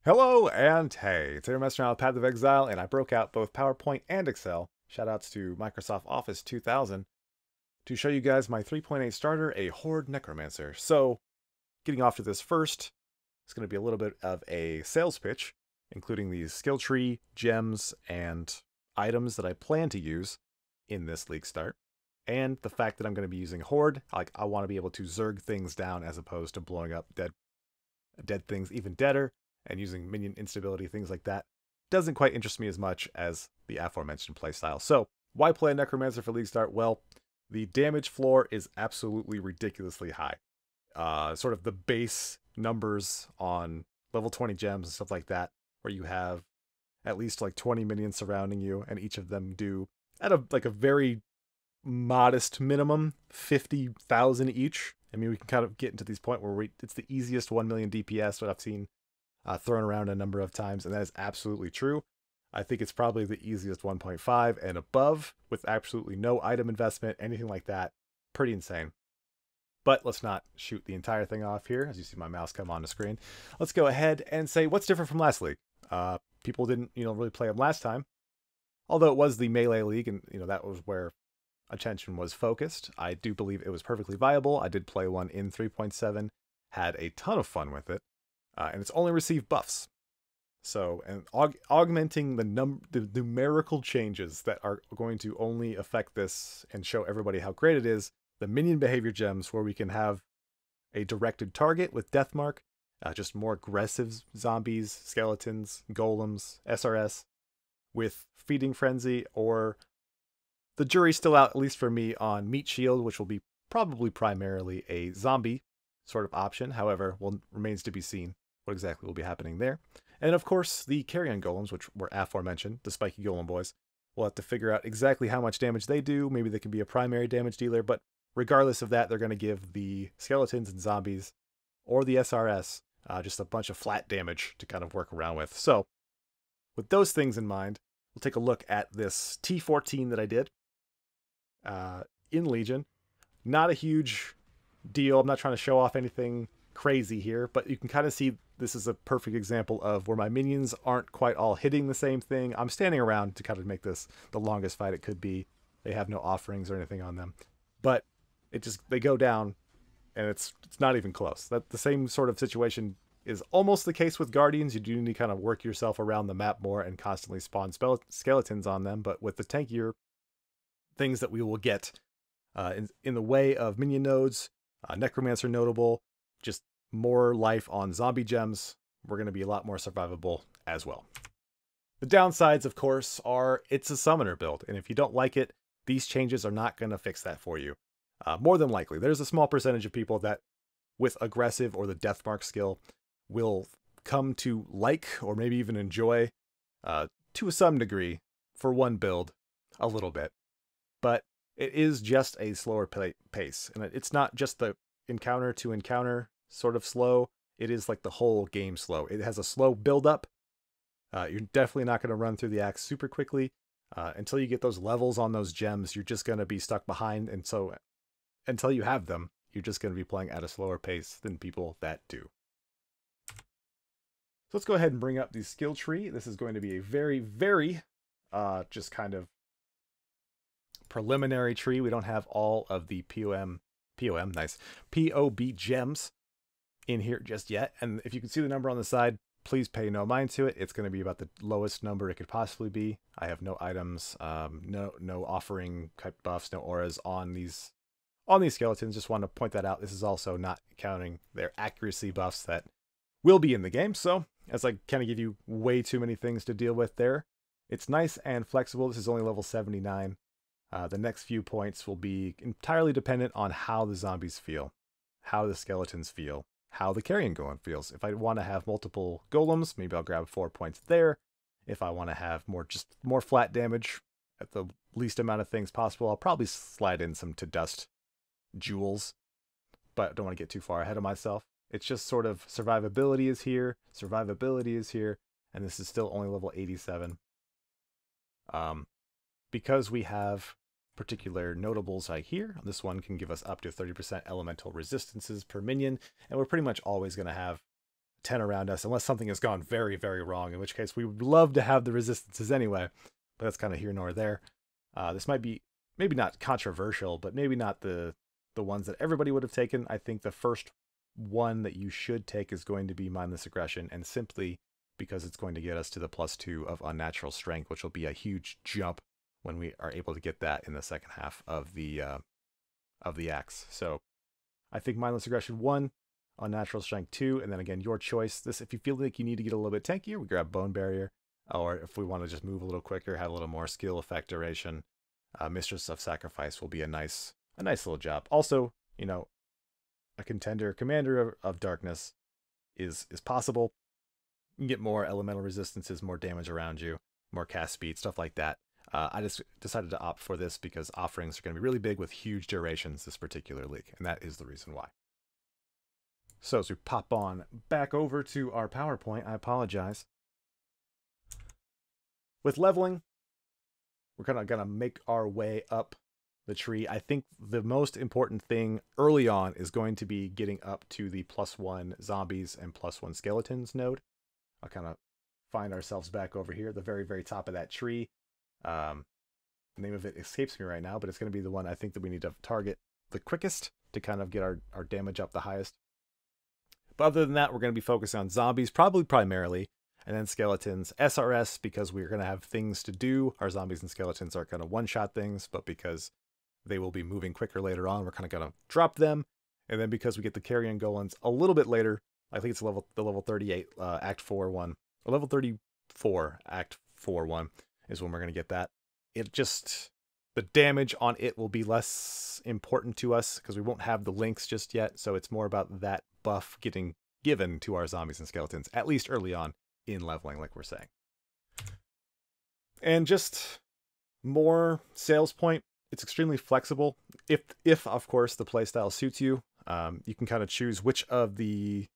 Hello and hey, it's Necromancer on Path of Exile, and I broke out both PowerPoint and Excel, shoutouts to Microsoft Office 2000, to show you guys my 3.8 starter, a Horde Necromancer. So, getting off to this first, it's going to be a little bit of a sales pitch, including these skill tree, gems, and items that I plan to use in this league start. And the fact that I'm going to be using Horde, I want to be able to zerg things down as opposed to blowing up dead things even deader, and using minion instability, things like that, doesn't quite interest me as much as the aforementioned playstyle. So, why play a Necromancer for League Start? Well, the damage floor is absolutely ridiculously high. Sort of the base numbers on level 20 gems and stuff like that, where you have at least like 20 minions surrounding you, and each of them do, at a very modest minimum, 50,000 each. I mean, we can kind of get into these point where it's the easiest 1 million DPS that I've seen thrown around a number of times, and that is absolutely true. I think it's probably the easiest 1.5 and above, with absolutely no item investment, anything like that. Pretty insane. But let's not shoot the entire thing off here, as you see my mouse come on the screen. Let's go ahead and say what's different from last league. People didn't, really play them last time, although it was the melee league, and that was where attention was focused. I do believe it was perfectly viable. I did play one in 3.7, had a ton of fun with it. And it's only received buffs. So, and augmenting the numerical changes that are going to only affect this and show everybody how great it is, the minion behavior gems, where we can have a directed target with Deathmark, just more aggressive zombies, skeletons, golems, SRS, with Feeding Frenzy, or the jury's still out, at least for me, on Meat Shield, which will be probably primarily a zombie sort of option. However, remains to be seen what exactly will be happening there. And of course, the carrion golems, which were aforementioned, the spiky golem boys. We'll have to figure out exactly how much damage they do. Maybe they can be a primary damage dealer, but regardless of that, they're going to give the skeletons and zombies, or the SRS, just a bunch of flat damage to kind of work around with. So, with those things in mind, we'll take a look at this T14 that I did in Legion. Not a huge deal. I'm not trying to show off anything crazy here, but you can kind of see this is a perfect example of where my minions aren't quite all hitting the same thing. I'm standing around to kind of make this the longest fight it could be. They have no offerings or anything on them, but they go down, and it's not even close. That the same sort of situation is almost the case with Guardians. You do need to kind of work yourself around the map more and constantly spawn skeletons on them, but with the tankier things that we will get in the way of minion nodes, Necromancer notable, just more life on zombie gems, we're going to be a lot more survivable as well. The downsides, of course, are it's a summoner build, and if you don't like it, these changes are not going to fix that for you. More than likely, there's a small percentage of people that, with aggressive or the Deathmark skill, will come to like or maybe even enjoy, to some degree, for one build, a little bit. But it is just a slower pace, and it's not just the encounter to encounter sort of slow. It is like the whole game slow. It has a slow build up. You're definitely not going to run through the acts super quickly. Until you get those levels on those gems, you're just going to be stuck behind. And so until you have them, you're just going to be playing at a slower pace than people that do. So let's go ahead and bring up the skill tree. This is going to be a very, very just kind of preliminary tree. We don't have all of the nice, POB gems in here just yet. And if you can see the number on the side, please pay no mind to it. It's going to be about the lowest number it could possibly be. I have no items, no offering type buffs, no auras on these skeletons. Just want to point that out. This is also not counting their accuracy buffs that will be in the game. So as I kind of give you way too many things to deal with there, it's nice and flexible. This is only level 79. The next few points will be entirely dependent on how the zombies feel, how the skeletons feel, how the carrion golem feels. If I want to have multiple golems, maybe I'll grab 4 points there. If I want to have more flat damage at the least amount of things possible, I'll probably slide in some to dust jewels, but I don't want to get too far ahead of myself. It's just sort of survivability is here, and this is still only level 87. Because we have particular notables right here, this one can give us up to 30% elemental resistances per minion, and we're pretty much always going to have 10 around us, unless something has gone very, very wrong, in which case we would love to have the resistances anyway, but that's kind of here nor there. This might be maybe not controversial, but maybe not the ones that everybody would have taken. I think the first one that you should take is going to be Mindless Aggression, and simply because it's going to get us to the +2 of Unnatural Strength, which will be a huge jump when we are able to get that in the second half of the axe. So I think Mindless Aggression 1, Unnatural Strength 2, and then again, your choice. This, if you feel like you need to get a little bit tankier, we grab Bone Barrier, or if we want to just move a little quicker, have a little more skill effect duration, Mistress of Sacrifice will be a nice little job. Also, you know, a contender, Commander of Darkness is possible. You can get more elemental resistances, more damage around you, more cast speed, stuff like that. I just decided to opt for this because offerings are going to be really big with huge durations this particular league, and that is the reason why. So as we pop on back over to our PowerPoint, I apologize. With leveling, we're kind of going to make our way up the tree. I think the most important thing early on is going to be getting up to the +1 zombies and +1 skeletons node. I'll kind of find ourselves back over here at the very, very top of that tree. The name of it escapes me right now, but it's going to be the one I think that we need to target the quickest to kind of get our damage up the highest. But other than that, we're going to be focused on zombies, probably primarily, and then skeletons. SRS, because we're going to have things to do. Our zombies and skeletons are kind of one-shot things, but because they will be moving quicker later on, we're kind of going to drop them. And then because we get the carrion golems a little bit later, I think it's the level 38 Act 4 one, or level 34 Act 4 one is when we're going to get that. It just, the damage on it will be less important to us because we won't have the links just yet. So it's more about that buff getting given to our zombies and skeletons, at least early on in leveling, like we're saying. And just more sales point. It's extremely flexible. If of course the playstyle suits you, you can kind of choose which of the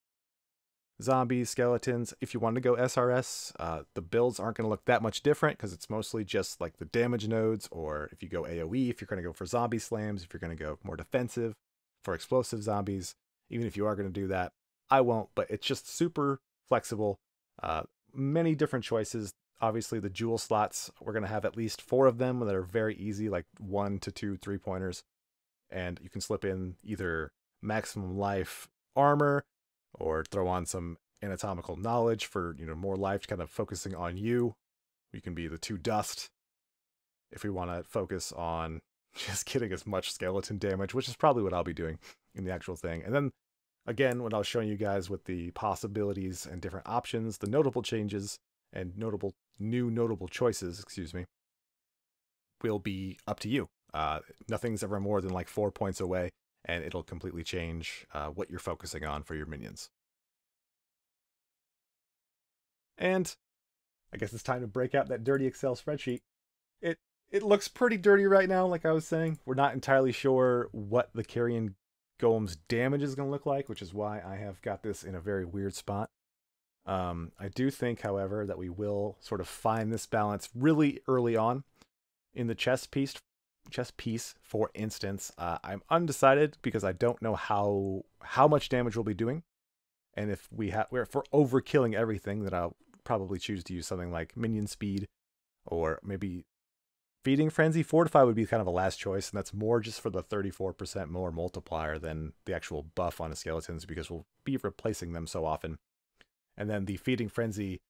zombies, skeletons, if you want to go SRS, the builds aren't going to look that much different because it's mostly just like the damage nodes, or if you go AoE, if you're going to go for zombie slams, if you're going to go more defensive for explosive zombies, even if you are going to do that, I won't, but it's just super flexible. Many different choices. Obviously the jewel slots, we're going to have at least 4 of them that are very easy, like 1 to 2 3-pointers, and you can slip in either maximum life armor or throw on some anatomical knowledge for, you know, more life, kind of focusing on you. You can be the 2 dust if we want to focus on just getting as much skeleton damage, which is probably what I'll be doing in the actual thing. And then again, when I was showing you guys with the possibilities and different options, the notable changes and notable choices, will be up to you. Nothing's ever more than like 4 points away, and it'll completely change what you're focusing on for your minions. And I guess it's time to break out that dirty Excel spreadsheet. It looks pretty dirty right now, like I was saying. We're not entirely sure what the carrion golem's damage is going to look like, which is why I have got this in a very weird spot. I do think, however, that we will sort of find this balance really early on in the chess piece. For instance, I'm undecided because I don't know how much damage we'll be doing, and if we're overkilling everything, then I'll probably choose to use something like minion speed, or maybe feeding frenzy. Fortify would be kind of a last choice, and that's more just for the 34% more multiplier than the actual buff on the skeletons, because we'll be replacing them so often. And then the feeding frenzy,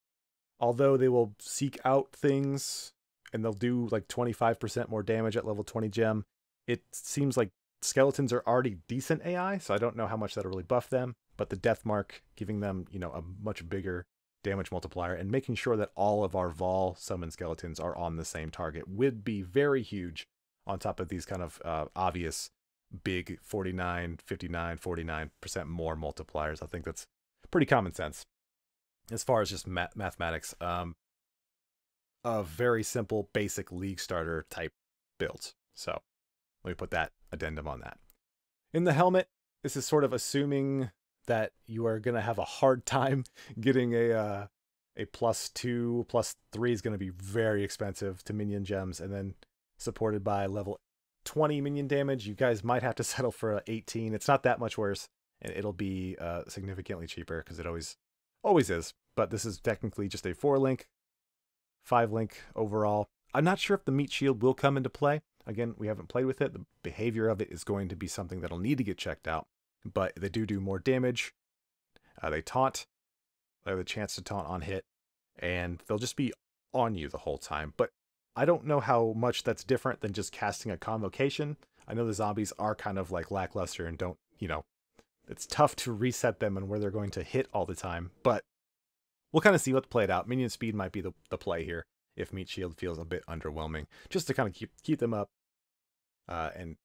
although they will seek out things and they'll do like 25% more damage at level 20 gem, it seems like skeletons are already decent AI, so I don't know how much that'll really buff them. But the death mark giving them, you know, a much bigger damage multiplier, and making sure that all of our Vol summon skeletons are on the same target would be very huge, on top of these kind of obvious big 49, 59, 49% more multipliers. I think that's pretty common sense as far as just mathematics of very simple basic league starter type builds. So let me put that addendum on that. In the helmet, this is sort of assuming that you are going to have a hard time getting a +2, +3 is going to be very expensive to minion gems, and then supported by level 20 minion damage, you guys might have to settle for a 18. It's not that much worse, and it'll be significantly cheaper because it always Always is, but this is technically just a 4-link, 5-link overall. I'm not sure if the meat shield will come into play. Again, we haven't played with it. The behavior of it is going to be something that'll need to get checked out, but they do more damage. They taunt. They have the chance to taunt on hit, and they'll just be on you the whole time. But I don't know how much that's different than just casting a convocation. I know the zombies are kind of like lackluster and don't, it's tough to reset them and where they're going to hit all the time, but we'll kind of see what's played out. Minion speed might be the play here if Meat Shield feels a bit underwhelming, just to kind of keep them up and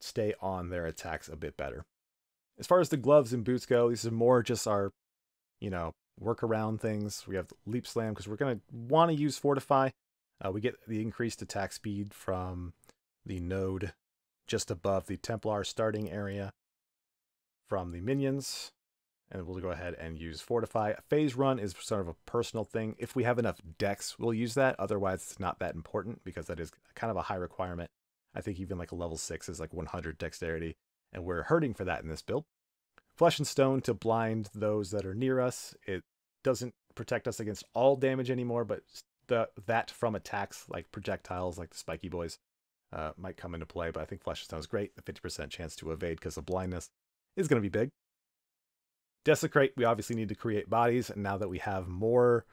stay on their attacks a bit better. As far as the gloves and boots go, these are more just our, workaround things. We have Leap Slam because we're going to want to use Fortify. We get the increased attack speed from the node just above the Templar starting area from the minions, and we'll go ahead and use Fortify. Phase Run is sort of a personal thing. If we have enough dex, we'll use that. Otherwise, it's not that important because that is kind of a high requirement. I think even like a level 6 is like 100 dexterity, and we're hurting for that in this build. Flesh and Stone to blind those that are near us. It doesn't protect us against all damage anymore, but that from attacks like projectiles, like the spiky boys, might come into play. But I think Flesh and Stone is great. The 50% chance to evade because of blindness is going to be big. Desecrate, we obviously need to create bodies, and now that we have more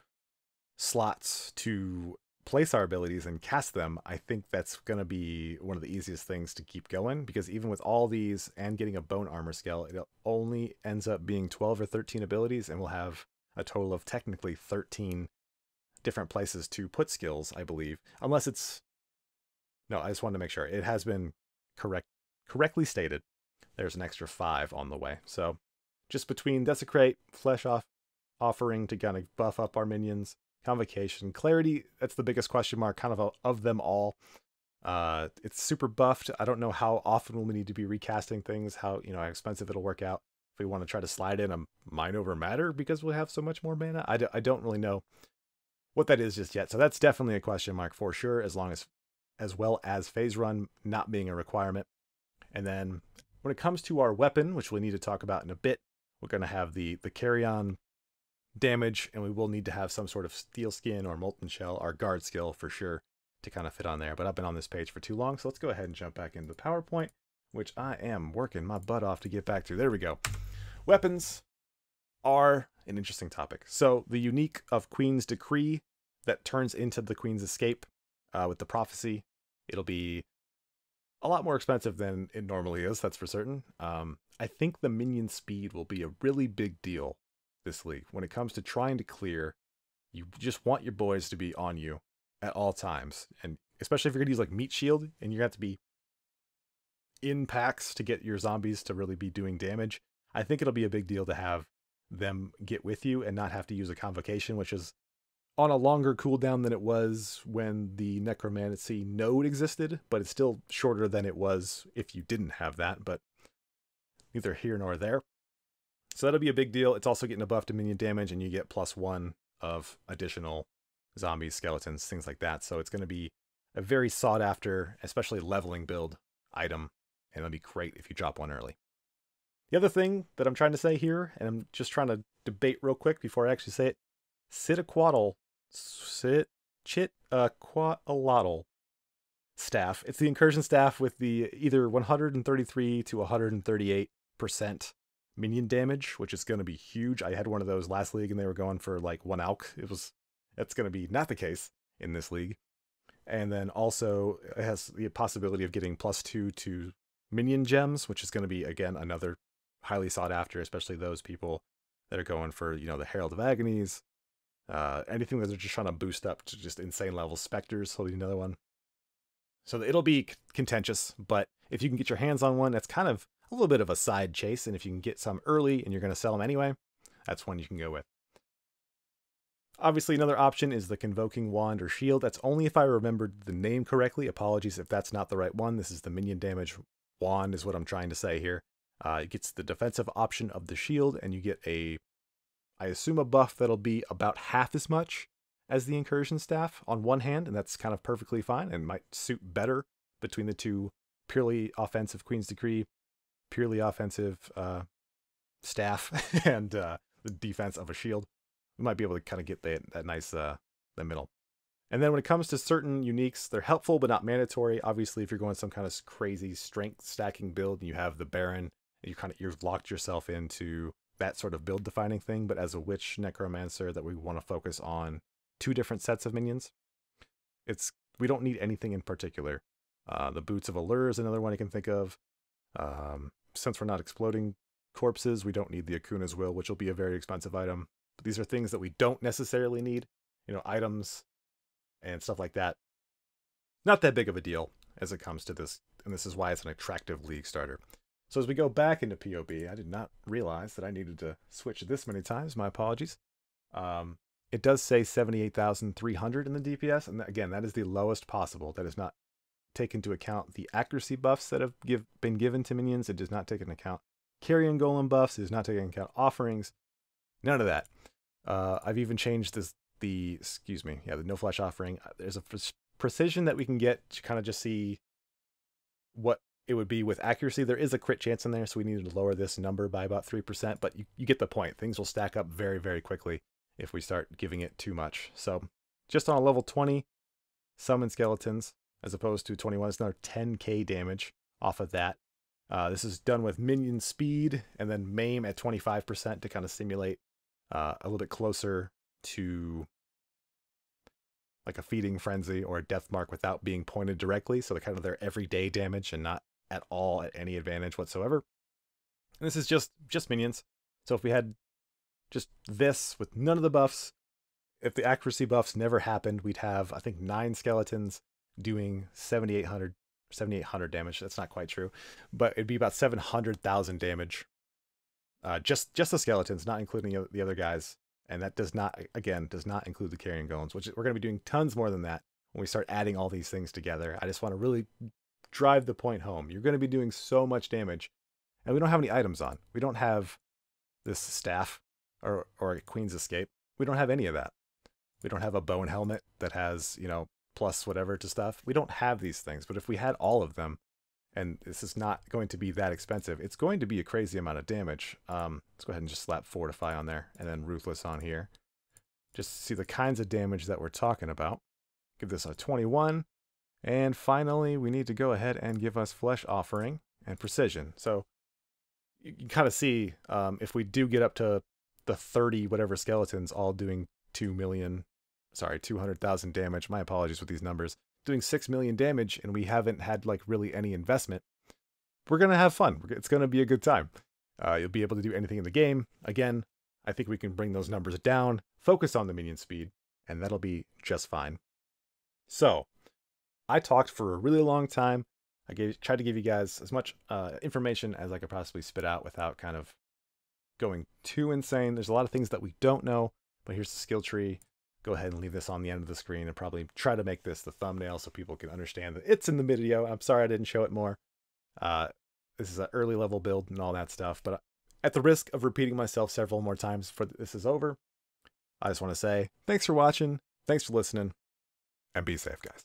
slots to place our abilities and cast them, I think that's going to be one of the easiest things to keep going, because even with all these and getting a bone armor skill, it only ends up being 12 or 13 abilities, and we'll have a total of technically 13 different places to put skills, I believe. Unless it's... No, I just wanted to make sure. It has been correctly stated. There's an extra 5 on the way. So just between Desecrate, Flesh Offering to kind of buff up our minions, Convocation, Clarity, that's the biggest question mark kind of them all. It's super buffed. I don't know how often we'll need to be recasting things, how expensive it'll work out if we want to try to slide in a Mind Over Matter because we'll have so much more mana. I don't really know what that is just yet. So that's definitely a question mark for sure, as well as Phase Run not being a requirement. And then when it comes to our weapon, which we need to talk about in a bit, we're going to have the carry-on damage, and we will need to have some sort of Steel Skin or Molten Shell, our guard skill for sure, to kind of fit on there. But I've been on this page for too long, so let's go ahead and jump back into the PowerPoint, which I am working my butt off to get back to. There we go. Weapons are an interesting topic. So the unique of Queen's Decree that turns into the Queen's Escape with the Prophecy, it'll be a lot more expensive than it normally is, that's for certain. I think the minion speed will be a really big deal this league. When it comes to trying to clear, you just want your boys to be on you at all times. And especially if you're going to use like Meat Shield, and you're going to have to be in packs to get your zombies to really be doing damage, I think it'll be a big deal to have them get with you and not have to use a Convocation, which is on a longer cooldown than it was when the Necromancy node existed, but it's still shorter than it was if you didn't have that, but neither here nor there. So that'll be a big deal. It's also getting a buff to minion damage, and you get +1 of additional zombies, skeletons, things like that. So it's going to be a very sought after, especially leveling build item, and it'll be great if you drop one early. The other thing that I'm trying to say here, and I'm just trying to debate real quick before I actually say it, Chitqualatl staff. It's the incursion staff with the either 133 to 138% minion damage, which is going to be huge. I had one of those last league and they were going for like 1 alch. That's going to be not the case in this league. And then also it has the possibility of getting +2 to minion gems, which is going to be, again, another highly sought after, especially those people that are going for, the Herald of Agonies, anything that they're just trying to boost up to just insane levels. Specters will be another one. So it'll be contentious, but if you can get your hands on one, that's kind of a little bit of a side chase, and if you can get some early and you're going to sell them anyway, that's one you can go with. Obviously, another option is the Convoking Wand or Shield. That's only if I remembered the name correctly. Apologies if that's not the right one. This is the Minion Damage Wand is what I'm trying to say here. It gets the defensive option of the shield, and you get I assume a buff that'll be about half as much as the Incursion Staff on one hand, and that's kind of perfectly fine and might suit better between the two purely offensive Queen's Decree, purely offensive staff, and the defense of a shield. We might be able to kind of get that nice, the middle. And then when it comes to certain uniques, they're helpful but not mandatory. Obviously, if you're going some kind of crazy strength stacking build and you have the Baron, you've locked yourself into that sort of build defining thing. But as a Witch Necromancer that we want to focus on 2 different sets of minions, we don't need anything in particular. The Boots of Allure is another one I can think of. Since we're not exploding corpses, we don't need the Akuna's Will, which will be a very expensive item. But these are things that we don't necessarily need. Items and stuff like that. Not that big of a deal as it comes to this, and this is why it's an attractive league starter. So as we go back into POB, I did not realize that I needed to switch this many times. My apologies. It does say 78,300 in the DPS, and again, that is the lowest possible. That is not take into account the accuracy buffs that have been given to minions. It does not take into account carrion golem buffs. It does not take into account offerings. None of that. I've even changed the no flesh offering. There's a precision that we can get to kind of just see what it would be with accuracy. There is a crit chance in there, so we needed to lower this number by about 3%, but you get the point. Things will stack up very, very quickly if we start giving it too much. So just on a level 20, summon skeletons, as opposed to 21, it's another 10k damage off of that. This is done with minion speed and then maim at 25% to kind of simulate a little bit closer to like a feeding frenzy or a death mark without being pointed directly. So they're kind of their everyday damage and not at all at any advantage whatsoever. And this is just minions. So if we had just this with none of the buffs, if the accuracy buffs never happened, we'd have, I think, 9 skeletons doing 7,800 damage. That's not quite true, but it'd be about 700,000 damage. Just the skeletons, not including the other guys. And that does not include the carrion golems, which we're going to be doing tons more than that when we start adding all these things together. I just want to really drive the point home. You're going to be doing so much damage, and we don't have any items on. We don't have this staff or a Queen's Escape. We don't have any of that. We don't have a bow and helmet that has, plus whatever to stuff. We don't have these things, but if we had all of them, and this is not going to be that expensive, it's going to be a crazy amount of damage. Let's go ahead and just slap Fortify on there, and then Ruthless on here. Just see the kinds of damage that we're talking about. Give this a 21. And finally, we need to go ahead and give us Flesh Offering and Precision. So you can kind of see if we do get up to the 30 whatever skeletons all doing 200,000 damage. My apologies with these numbers. Doing 6 million damage, and we haven't had like really any investment. We're going to have fun. It's going to be a good time. You'll be able to do anything in the game. Again, I think we can bring those numbers down, focus on the minion speed, and that'll be just fine. So, I talked for a really long time. Tried to give you guys as much information as I could possibly spit out without kind of going too insane. There's a lot of things that we don't know, but here's the skill tree. Go ahead and leave this on the end of the screen and probably try to make this the thumbnail so people can understand that it's in the video. I'm sorry I didn't show it more. This is an early level build and all that stuff, but at the risk of repeating myself several more times before this is over, I just want to say thanks for watching, thanks for listening, and be safe, guys.